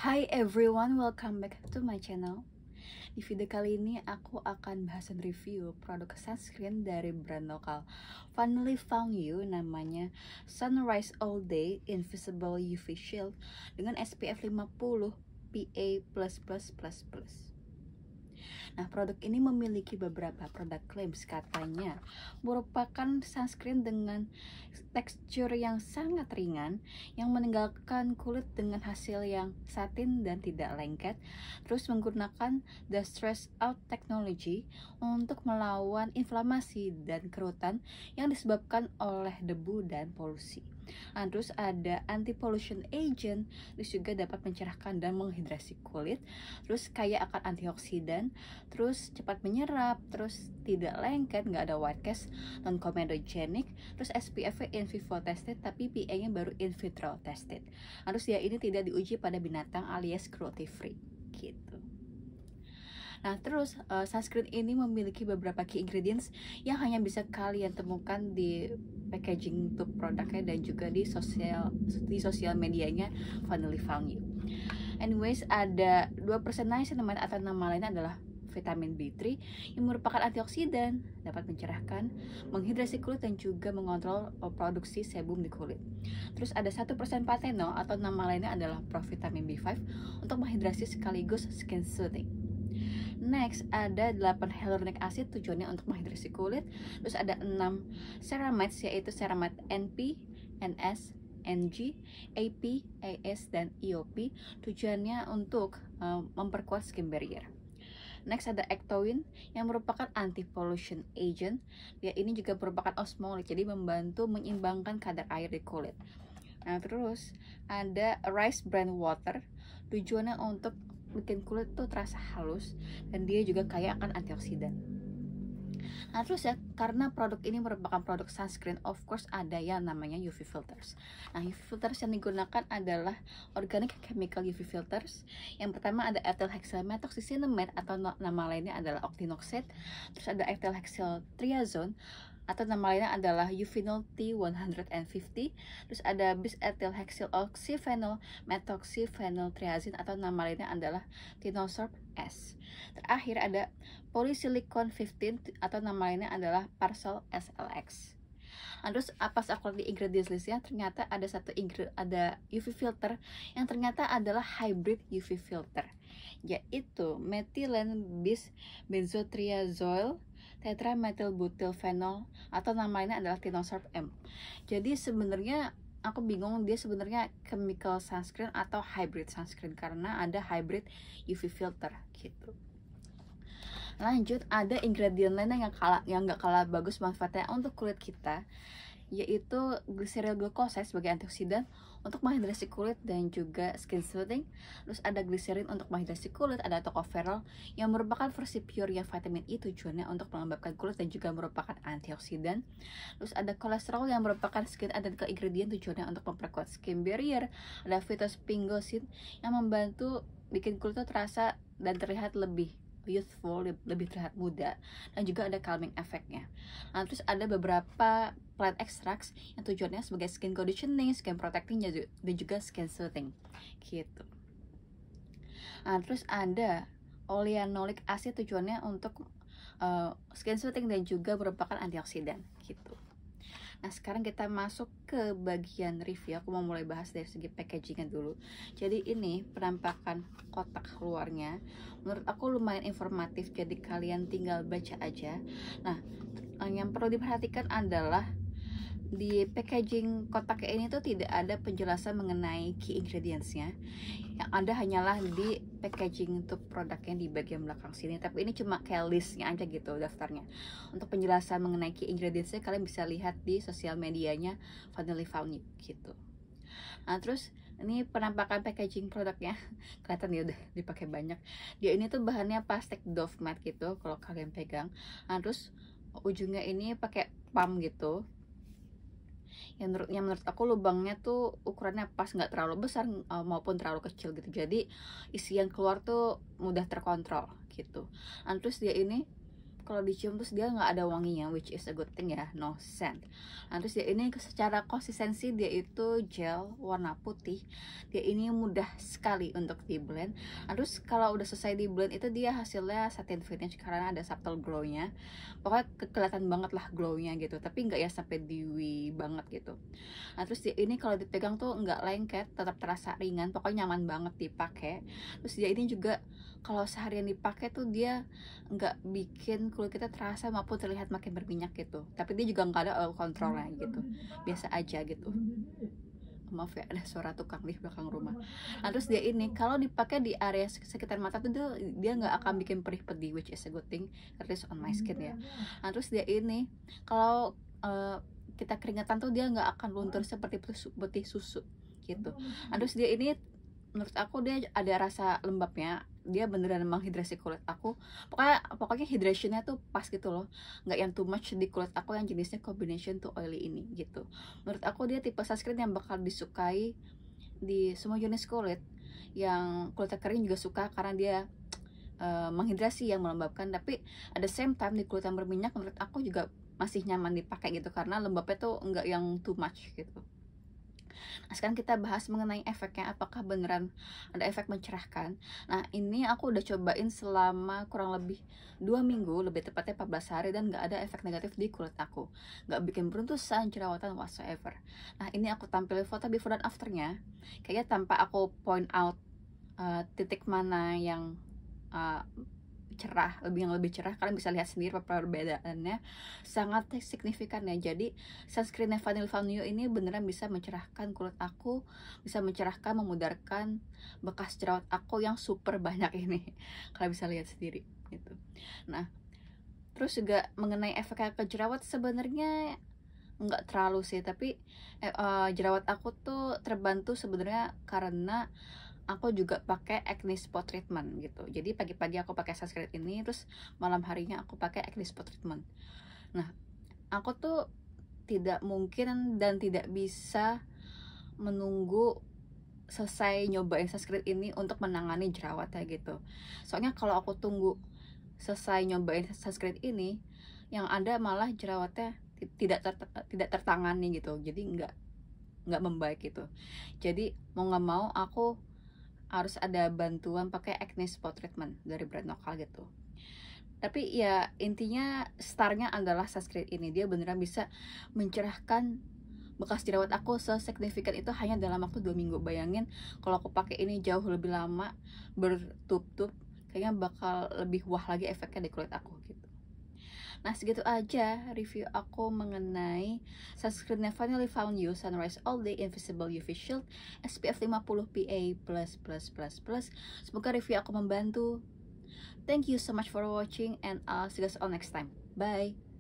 Hi everyone, welcome back to my channel. Di video kali ini aku akan bahas dan review produk sunscreen dari brand lokal Finally Found You, namanya Sunrise All Day Invisible UV Shield dengan SPF 50 PA++++. Nah, produk ini memiliki beberapa produk claims, katanya merupakan sunscreen dengan tekstur yang sangat ringan yang meninggalkan kulit dengan hasil yang satin dan tidak lengket, terus menggunakan the stress out technology untuk melawan inflamasi dan kerutan yang disebabkan oleh debu dan polusi. Nah, terus ada anti pollution agent, terus juga dapat mencerahkan dan menghidrasi kulit, terus kaya akan antioksidan, terus cepat menyerap, terus tidak lengket, nggak ada white cast, non comedogenic, terus SPF in vivo tested tapi PA-nya baru in vitro tested. Terus dia ini tidak diuji pada binatang alias cruelty free gitu. Nah, terus sunscreen ini memiliki beberapa key ingredients yang hanya bisa kalian temukan di packaging untuk produknya dan juga di sosial medianya Finally Found You. Anyways, ada 2% niacinamide atau nama lainnya adalah vitamin B3 yang merupakan antioksidan, dapat mencerahkan, menghidrasi kulit dan juga mengontrol produksi sebum di kulit. Terus ada 1% pantenol atau nama lainnya adalah provitamin B5 untuk menghidrasi sekaligus skin soothing. Next, ada 8 hyaluronic acid, tujuannya untuk menghidrasi kulit. Terus ada 6 ceramides, yaitu ceramide NP, NS, NG, AP, AS, dan EOP, tujuannya untuk memperkuat skin barrier. Next ada ectoin yang merupakan anti-pollution agent. Dia ini juga merupakan osmolik, jadi membantu menyeimbangkan kadar air di kulit. Nah, terus ada rice bran water, tujuannya untuk bikin kulit tuh terasa halus dan dia juga kaya akan antioksidan. Nah, terus ya, karena produk ini merupakan produk sunscreen, of course ada yang namanya UV filters. Nah, UV filters yang digunakan adalah organic chemical UV filters. Yang pertama ada ethyl hexyl methoxycinnamide atau nama lainnya adalah octinoxate. Terus ada ethyl hexyl triazone atau nama lainnya adalah Uvinol T150. Terus ada bis ethyl hexyl oxyphenol methoxyphenyltriazine atau nama lainnya adalah Tinosorb S. Terakhir ada polysilicon 15 atau nama lainnya adalah Parsol SLX. Nah, terus pas aku lihat di ingredients listnya, ternyata ada UV filter yang ternyata adalah hybrid UV filter, yaitu methylene bis benzotriazole tetramethylbutylphenol atau nama lainnya adalah Tinosorb M. Jadi sebenarnya aku bingung dia sebenarnya chemical sunscreen atau hybrid sunscreen karena ada hybrid UV filter gitu. Lanjut, ada ingredient lain yang nggak kalah bagus manfaatnya untuk kulit kita, yaitu glyceryl glucoside sebagai antioksidan untuk menghidrasi kulit dan juga skin soothing. Terus ada glycerin untuk menghidrasi kulit, ada tocopherol yang merupakan versi pure yang vitamin E, tujuannya untuk melembabkan kulit dan juga merupakan antioksidan. Terus ada kolesterol yang merupakan skin identical ingredient, tujuannya untuk memperkuat skin barrier. Ada phytospingosin yang membantu bikin kulit itu terasa dan terlihat lebih youthful, lebih terlihat muda, dan juga ada calming efeknya. Nah, terus ada beberapa plant extracts yang tujuannya sebagai skin conditioning, skin protecting, dan juga skin soothing gitu. Nah, terus ada oleanolic acid, tujuannya untuk skin soothing dan juga merupakan antioksidan gitu. Nah, sekarang kita masuk ke bagian review. Aku mau mulai bahas dari segi packagingnya dulu. Jadi ini penampakan kotak luarnya menurut aku lumayan informatif, jadi kalian tinggal baca aja. Nah, yang perlu diperhatikan adalah di packaging kotak ini tuh tidak ada penjelasan mengenai key ingredientsnya. Yang ada hanyalah di packaging untuk produknya di bagian belakang sini, tapi ini cuma kayak listnya aja gitu, daftarnya. Untuk penjelasan mengenai key ingredientsnya kalian bisa lihat di sosial medianya Finally Found You gitu. Nah, terus ini penampakan packaging produknya kelihatan ya udah dipakai banyak. Dia ini tuh bahannya plastik doff matte gitu kalau kalian pegang. Nah, terus ujungnya ini pakai pump gitu. Yang menurut aku lubangnya tuh ukurannya pas, nggak terlalu besar maupun terlalu kecil gitu, jadi isi yang keluar tuh mudah terkontrol gitu. Nah, terus dia ini kalau dicium terus dia nggak ada wanginya, which is a good thing ya, no scent. Nah, terus dia ini secara konsistensi dia itu gel warna putih. Dia ini mudah sekali untuk di blend. Nah, terus kalau udah selesai di blend itu dia hasilnya satin finish karena ada subtle glow-nya. Pokoknya kelihatan banget lah glow-nya gitu, tapi nggak ya sampai dewy banget gitu. Nah, terus dia ini kalau dipegang tuh nggak lengket, tetap terasa ringan, pokoknya nyaman banget dipakai. Terus dia ini juga kalau seharian dipakai tuh dia nggak bikin kulit kita terasa maupun terlihat makin berminyak gitu, tapi dia juga nggak ada oil controlnya gitu, biasa aja gitu. Maaf ya, ada suara tukang di belakang rumah. Nah, terus dia ini kalau dipakai di area sekitar mata tuh dia nggak akan bikin perih pedih, which is a good thing, at least on my skin ya. Nah, terus dia ini kalau kita keringetan tuh dia nggak akan luntur seperti putih susu gitu. Nah, terus dia ini menurut aku dia ada rasa lembabnya, dia beneran menghidrasi kulit aku. Pokoknya hydrationnya tuh pas gitu loh, nggak yang too much di kulit aku yang jenisnya combination to oily ini gitu. Menurut aku dia tipe sunscreen yang bakal disukai di semua jenis kulit. Yang kulitnya kering juga suka karena dia menghidrasi, yang melembabkan, tapi at the same time di kulit yang berminyak menurut aku juga masih nyaman dipakai gitu, karena lembabnya tuh nggak yang too much gitu. Nah, sekarang kita bahas mengenai efeknya, apakah beneran ada efek mencerahkan. Nah, ini aku udah cobain selama kurang lebih 2 minggu, lebih tepatnya 14 hari, dan gak ada efek negatif di kulit aku. Gak bikin beruntusan, jerawatan, whatsoever. Nah, ini aku tampilin foto before dan afternya. Kayaknya tanpa aku point out titik mana yang cerah, yang lebih cerah, kalian bisa lihat sendiri perbedaannya sangat signifikan ya. Jadi sunscreen Vanilla Found You ini beneran bisa mencerahkan kulit aku, bisa mencerahkan, memudarkan bekas jerawat aku yang super banyak ini. Kalian bisa lihat sendiri gitu. Nah, terus juga mengenai efek ke jerawat sebenarnya nggak terlalu sih, tapi jerawat aku tuh terbantu sebenarnya karena aku juga pakai acne spot treatment gitu. Jadi pagi-pagi aku pakai sunscreen ini, terus malam harinya aku pakai acne spot treatment. Nah, aku tuh tidak mungkin dan tidak bisa menunggu selesai nyobain sunscreen ini untuk menangani jerawatnya gitu. Soalnya kalau aku tunggu selesai nyobain sunscreen ini, yang ada malah jerawatnya tidak tertangani gitu. Jadi nggak membaik gitu. Jadi mau nggak mau aku harus ada bantuan pakai acne spot treatment dari brand lokal gitu. Tapi ya intinya startnya adalah sunscreen ini. Dia beneran bisa mencerahkan bekas jerawat aku sesignifikan itu hanya dalam waktu 2 minggu. Bayangin kalau aku pakai ini jauh lebih lama bertutup, kayaknya bakal lebih wah lagi efeknya di kulit aku gitu. Nah, segitu aja review aku mengenai sunscreen Vanilla Found You Sunrise All Day Invisible UV Shield SPF 50 PA++++. Semoga review aku membantu. Thank you so much for watching, and I'll see you guys all next time. Bye.